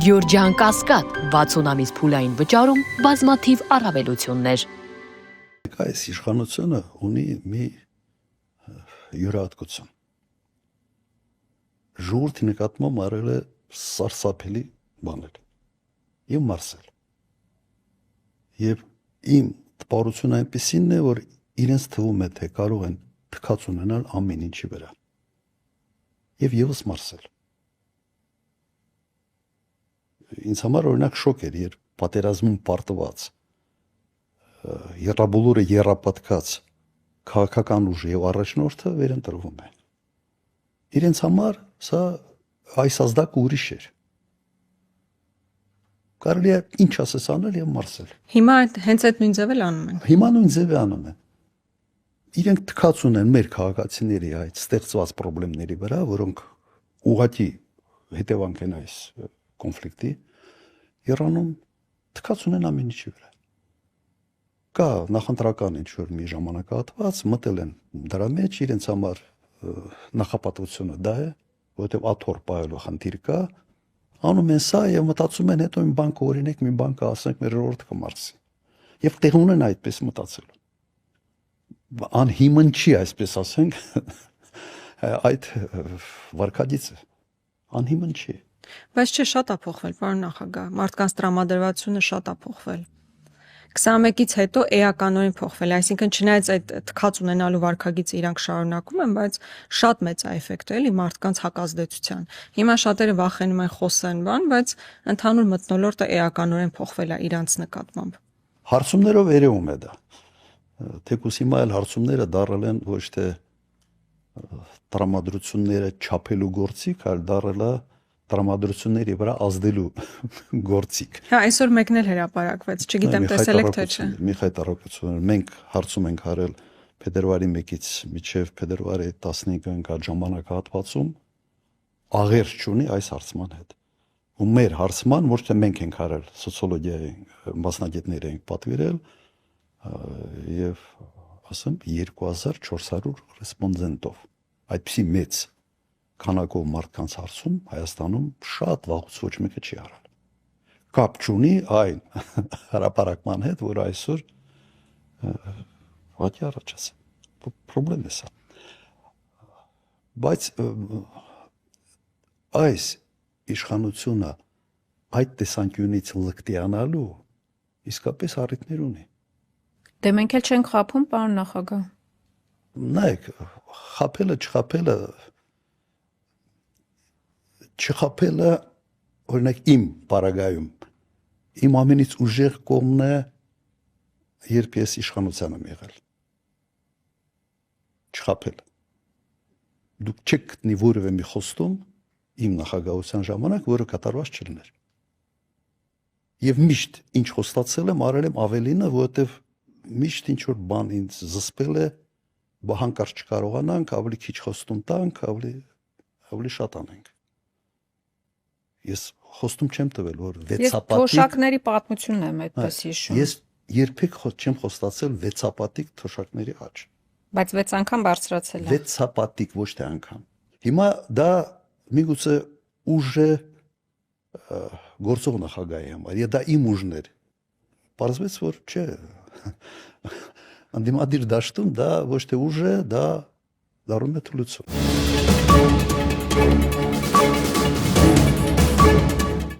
Գյորջյան Կասկադ 60 ամիս փուլային վճարում բազմաթիվ առավելություններ։ Այս իշխանությունը ունի մի յուրահատկություն։ Ժողովրդի նկատմամբ արել է սարսափելի բաներ եւ մարսել։ Եվ իմ տպարությունը այնպեսին է, որ իրենց թվում է, թե կարող են թքած ունենալ ամեն ինչի վրա։ Եվ եւս մարսել։ Ինձ համար օրինակ շոկ էր, երբ պատերազմում պարտված երրաբոլորը երրապատկած քաղաքական ուժը եւ առաջնորդը վերընտրվում են։ Իրենց համար սա այս ազդակը ուրիշ էր։ Կարելի է ինչ ասես անել եւ մարսել։ Հիմա հենց այդ նույն ձևը անում են։ Հիմա նույն ձևը անում են։ Իրենք թքած ունեն մեր քաղաքացիների այդ ստեղծված խնդիրների վրա, որոնք ուղղակի հետևանք են այս կոնֆլիկտի, Իրանում թքած ունեն ամեն ինչի վրա։ Կա նախընտրական ինչ-որ մի ժամանակահատված, մտել են դրա մեջ, իրենց համար նախապատվությունը դա է, որովհետև աթոռ պահելու խնդիր կա, անում են սա եւ մտածում են հետո մի բան կօրինենք, մի բան կասենք, մեր ժողովուրդը կմարսի։ Եվ տեղ ունեն այդպես մտածել։ Անհիմն չի, այսպես ասենք, այդ վարկադիցը անհիմն չի։ Բայց չէ, շատ է փոխվել, պարոն նախագահ, մարդկանց տրամադրվածությունը շատ է փոխվել։ 21-ից հետո էականորեն փոխվել, այսինքն չնայած այդ թքած ունենալու վարկագիծը իրանք շարունակում են, բայց շատ մեծ է էֆեկտը էլի մարդկանց հակազդեցության։ Հիմա շատերը վախենում են խոսեն բան, բայց ընդհանուր մթնոլորտը էականորեն փոխվել է իրանց նկատմամբ։ Հարցումներով երևում է դա։ Թեկուզ հիմա այլ հարցումները դարել են ոչ թե տրամադրությունները չափելու գործիք, այլ դարել է տրամադրությունների վրա ազդելու գործիք։ Հա, այսօր մեկն էլ հրապարակվեց, չգիտեմ տեսել եք թե չէ։ Մի խայտարակություն։ Մենք հարցում ենք արել փետրվարի 1-ից մինչև փետրվարի 15-ը ընկած ժամանակահատվածում աղերս չունի այս հարցման հետ։ Ու մեր հարցման ոչ թե մենք ենք արել, սոցիոլոգիայի մասնագետներ ենք պատվիրել եւ ասեմ 2400 ռեսպոնդենտով։ Այդպիսի մեծ քանակով մարդկանց հարցում Հայաստանում շատ վաղուց ոչ մեկը չի արել։ Կապ չունի այն հրապարակման հետ, որ այսօր վատի առաջ ասեմ։ Պրոբլեմ է սա։ Բայց այս իշխանությունը այդ տեսանկյունից լկտիանալու իսկապես առիթներ ունի։ Դե մենք էլ չենք խափում, պարոն նախագահ։ Նայեք, չխափելը օրինակ իմ պարագայում իմ ամենից ուժեղ կողմն է, երբ ես իշխանության եմ եղել։ Չխափել։ Դուք չեք գտնի որևէ մի խոստում իմ նախագահության ժամանակ, որը կատարված չլիներ։ Եվ միշտ ինչ խոստացել եմ, արել եմ ավելինը, որովհետև միշտ ինչ որ բան ինձ զսպել է, հանկարծ չկարողանանք, ավելի քիչ խոստում տանք, ավելի շատ անենք։ Ես խոստում չեմ տվել, որ վեցապատիկ թոշակների պատմությունն եմ այդպես հիշում։ Ես երբեք չեմ խոստացել վեցապատիկ թոշակների աճ։ Բայց 6 անգամ բարձրացել է։ Վեցապատիկ ոչ թե անգամ։ Հիմա դա միգուցե ուժ է գործող նախագահի համար, եւ դա իմ ուժն էր։ Պարզվեց, որ չէ։ Անդիմադիր դաշտում դա ոչ թե ուժ է, դա դառնում է թուլություն։